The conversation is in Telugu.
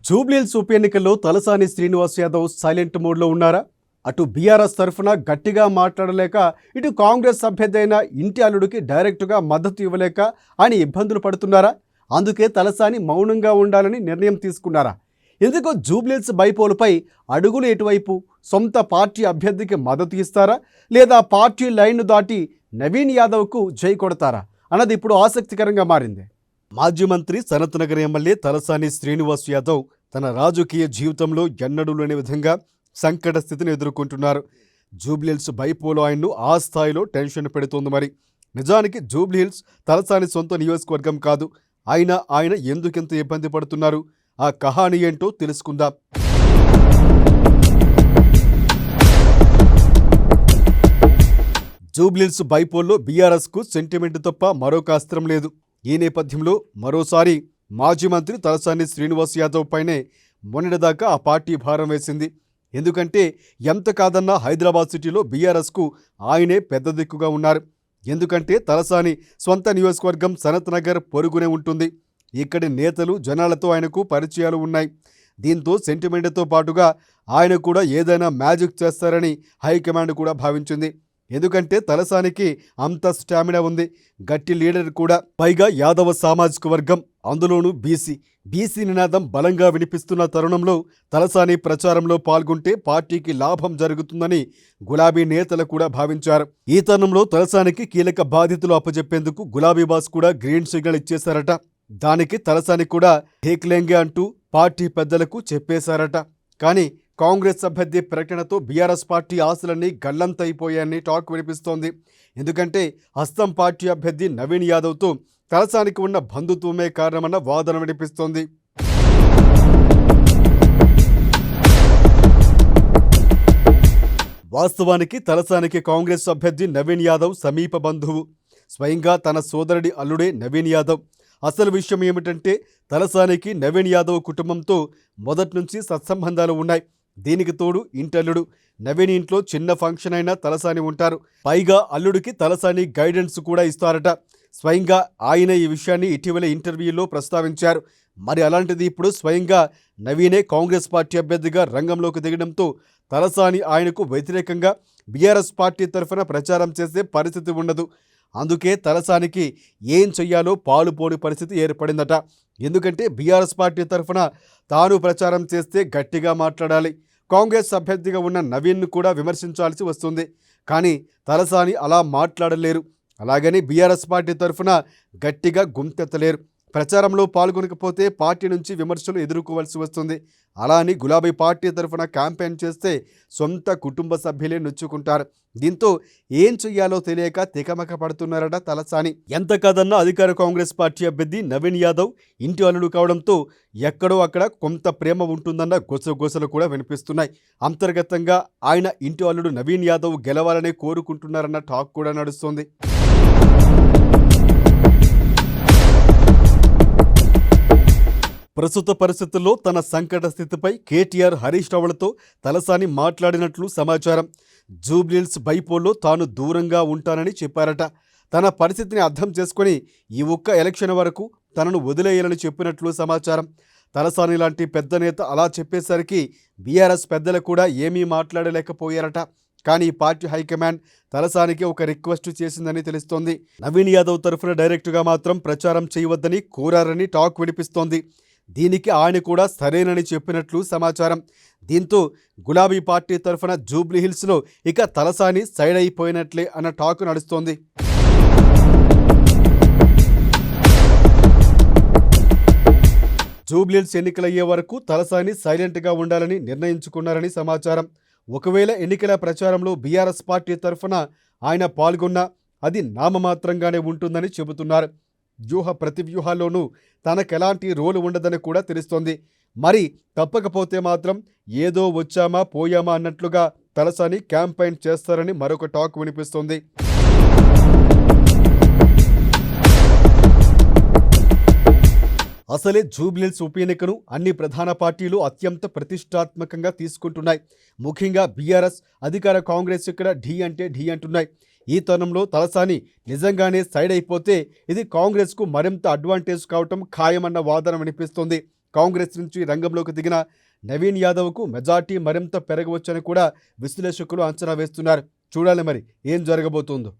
జూబ్లీహిల్స్ ఉప ఎన్నికల్లో తలసాని శ్రీనివాస్ యాదవ్ సైలెంట్ మోడ్లో ఉన్నారా? అటు బీఆర్ఎస్ తరఫున గట్టిగా మాట్లాడలేక, ఇటు కాంగ్రెస్ అభ్యర్థి అయిన ఇంటి అల్లుడికి డైరెక్టుగా మద్దతు ఇవ్వలేక ఆయన ఇబ్బందులు పడుతున్నారా? అందుకే తలసాని మౌనంగా ఉండాలని నిర్ణయం తీసుకున్నారా? ఎందుకో జూబ్లీహిల్స్ బైపోలుపై అడుగులు ఎటువైపు? సొంత పార్టీ అభ్యర్థికి మద్దతు ఇస్తారా, లేదా పార్టీ లైన్ను దాటి నవీన్ యాదవ్కు జై కొడతారా అన్నది ఇప్పుడు ఆసక్తికరంగా మారింది. మాజీ మంత్రి సనత్నగర్ ఎమ్మెల్యే తలసాని శ్రీనివాస్ యాదవ్ తన రాజకీయ జీవితంలో ఎన్నడూ లేని విధంగా సంకట స్థితిని ఎదుర్కొంటున్నారు. జూబ్లీహిల్స్ బైపోలో ఆయన్ను ఆ స్థాయిలో టెన్షన్ పెడుతోంది. మరి నిజానికి జూబ్లీహిల్స్ తలసాని సొంత నియోజకవర్గం కాదు. ఆయన ఎందుకెంత ఇబ్బంది పడుతున్నారు? ఆ కహాని ఏంటో తెలుసుకుందాం. జూబ్లీహిల్స్ బైపోల్లో బీఆర్ఎస్కు సెంటిమెంట్ తప్ప మరొక అస్త్రం లేదు. ఈ నేపథ్యంలో మరోసారి మాజీ మంత్రి తలసాని శ్రీనివాస్ యాదవ్ పైనే మొన్నటిదాకా ఆ పార్టీ భారం వేసింది. ఎందుకంటే ఎంత కాదన్నా హైదరాబాద్ సిటీలో బీఆర్ఎస్కు ఆయనే పెద్ద దిక్కుగా ఉన్నారు. ఎందుకంటే తలసాని స్వంత నియోజకవర్గం సనత్నగర్ పొరుగునే ఉంటుంది. ఇక్కడి నేతలు జనాలతో ఆయనకు పరిచయాలు ఉన్నాయి. దీంతో సెంటిమెంట్తో పాటుగా ఆయన కూడా ఏదైనా మ్యాజిక్ చేస్తారని హైకమాండ్ కూడా భావించింది. ఎందుకంటే తలసానికి అంత స్టామినా ఉంది, గట్టి లీడర్ కూడా. పైగా యాదవ సామాజిక వర్గం, అందులోనూ బీసీ నినాదం బలంగా వినిపిస్తున్న తరుణంలో తలసాని ప్రచారంలో పాల్గొంటే పార్టీకి లాభం జరుగుతుందని గులాబీ నేతలు కూడా భావించారు. ఈ తరుణంలో తలసానికి కీలక బాధ్యతలు అప్పచెప్పేందుకు గులాబీ బాస్ కూడా గ్రీన్ సిగ్నల్ ఇచ్చేశారట. దానికి తలసాని కూడా హేక్లేంగే అంటూ పార్టీ పెద్దలకు చెప్పేశారట. కానీ కాంగ్రెస్ అభ్యర్థి ప్రకటనతో బీఆర్ఎస్ పార్టీ ఆశలన్నీ గల్లంతైపోయాయని టాక్ వినిపిస్తోంది. ఎందుకంటే హస్తం పార్టీ అభ్యర్థి నవీన్ యాదవ్తో తలసానికి ఉన్న బంధుత్వమే కారణమన్న వాదన వినిపిస్తోంది. వాస్తవానికి తలసానికి కాంగ్రెస్ అభ్యర్థి నవీన్ యాదవ్ సమీప బంధువు. స్వయంగా తన సోదరుడి అల్లుడే నవీన్ యాదవ్. అసలు విషయం ఏమిటంటే తలసానికి నవీన్ యాదవ్ కుటుంబంతో మొదటి నుంచి సత్సంబంధాలు ఉన్నాయి. దీనికి తోడు ఇంటల్లుడు నవీన్ ఇంట్లో చిన్న ఫంక్షన్ అయినా తలసాని ఉంటారు. పైగా అల్లుడికి తలసాని గైడెన్స్ కూడా ఇస్తారట. స్వయంగా ఆయన ఈ విషయాన్ని ఇటీవల ఇంటర్వ్యూలో ప్రస్తావించారు. మరి అలాంటిది ఇప్పుడు స్వయంగా నవీనే కాంగ్రెస్ పార్టీ అభ్యర్థిగా రంగంలోకి దిగడంతో తలసాని ఆయనకు వ్యతిరేకంగా బీఆర్ఎస్ పార్టీ తరఫున ప్రచారం చేసే పరిస్థితి ఉండదు. అందుకే తలసానికి ఏం చెయ్యాలో పాలుపోని పరిస్థితి ఏర్పడిందట. ఎందుకంటే బీఆర్ఎస్ పార్టీ తరఫున తాను ప్రచారం చేస్తే గట్టిగా మాట్లాడాలి, కాంగ్రెస్ అభ్యర్థిగా ఉన్న నవీన్ను కూడా విమర్శించాల్సి వస్తుంది. కానీ తలసాని అలా మాట్లాడలేరు. అలాగని బీఆర్ఎస్ పార్టీ తరఫున గట్టిగా గుంతెత్తలేరు. ప్రచారంలో పాల్గొనకపోతే పార్టీ నుంచి విమర్శలు ఎదుర్కోవాల్సి వస్తుంది. అలా అని గులాబీ పార్టీ తరఫున క్యాంపెయిన్ చేస్తే సొంత కుటుంబ సభ్యులే నొచ్చుకుంటారు. దీంతో ఏం చెయ్యాలో తెలియక తికమక పడుతున్నారట తలసాని. ఎంత కాదన్నా అధికార కాంగ్రెస్ పార్టీ అభ్యర్థి నవీన్ యాదవ్ ఇంటి అల్లుడు కావడంతో ఎక్కడో అక్కడ కొంత ప్రేమ ఉంటుందన్న గుసగుసలు కూడా వినిపిస్తున్నాయి. అంతర్గతంగా ఆయన ఇంటి అల్లుడు నవీన్ యాదవ్ గెలవాలనే కోరుకుంటున్నారన్న టాక్ కూడా నడుస్తోంది. ప్రస్తుత పరిస్థితుల్లో తన సంకట స్థితిపై కేటీఆర్, హరీష్ రావులతో తలసాని మాట్లాడినట్లు సమాచారం. జూబ్లీహిల్స్ బైపోల్లో తాను దూరంగా ఉంటానని చెప్పారట. తన పరిస్థితిని అర్థం చేసుకుని ఈ ఒక్క ఎలక్షన్ వరకు తనను వదిలేయాలని చెప్పినట్లు సమాచారం. తలసాని లాంటి పెద్ద నేత అలా చెప్పేసరికి బీఆర్ఎస్ పెద్దలు కూడా ఏమీ మాట్లాడలేకపోయారట. కానీ పార్టీ హైకమాండ్ తలసానికి ఒక రిక్వెస్ట్ చేసిందని తెలుస్తోంది. నవీన్ యాదవ్ తరఫున డైరెక్టుగా మాత్రం ప్రచారం చేయవద్దని కోరారని టాక్ వినిపిస్తోంది. దీనికి ఆయన కూడా సరేనని చెప్పినట్లు సమాచారం. దీంతో గులాబీ పార్టీ తరఫున జూబ్లీహిల్స్లో ఇక తలసాని సైడ్ అయిపోయినట్లే అన్న టాక్ నడుస్తోంది. జూబ్లీహిల్స్ ఎన్నికలయ్యే వరకు తలసాని సైలెంట్గా ఉండాలని నిర్ణయించుకున్నారని సమాచారం. ఒకవేళ ఎన్నికల ప్రచారంలో బీఆర్ఎస్ పార్టీ తరఫున ఆయన పాల్గొన్నా అది నామమాత్రంగానే ఉంటుందని చెబుతున్నారు. వ్యూహ ప్రతివ్యూహాల్లోనూ తనకెలాంటి రోలు ఉండదని కూడా తెలుస్తోంది. మరి తప్పకపోతే మాత్రం ఏదో వచ్చామా పోయామా అన్నట్లుగా తలసాని క్యాంపెయిన్ చేస్తారని మరొక టాక్ వినిపిస్తోంది. అసలే జూబ్లీహిల్స్ ఉప ఎన్నికను అన్ని ప్రధాన పార్టీలు అత్యంత ప్రతిష్టాత్మకంగా తీసుకుంటున్నాయి. ముఖ్యంగా బీఆర్ఎస్, అధికార కాంగ్రెస్ ఇక్కడ ఢీ అంటే ఢీ అంటున్నాయి. ఈ తరుణంలో తలసాని నిజంగానే సైడ్ అయిపోతే ఇది కాంగ్రెస్కు మరింత అడ్వాంటేజ్ కావటం ఖాయమన్న వాదన వినిపిస్తోంది. కాంగ్రెస్ నుంచి రంగంలోకి దిగిన నవీన్ యాదవ్కు మెజార్టీ మరింత పెరగవచ్చని కూడా విశ్లేషకులు అంచనా వేస్తున్నారు. చూడాలి మరి ఏం జరగబోతోందో.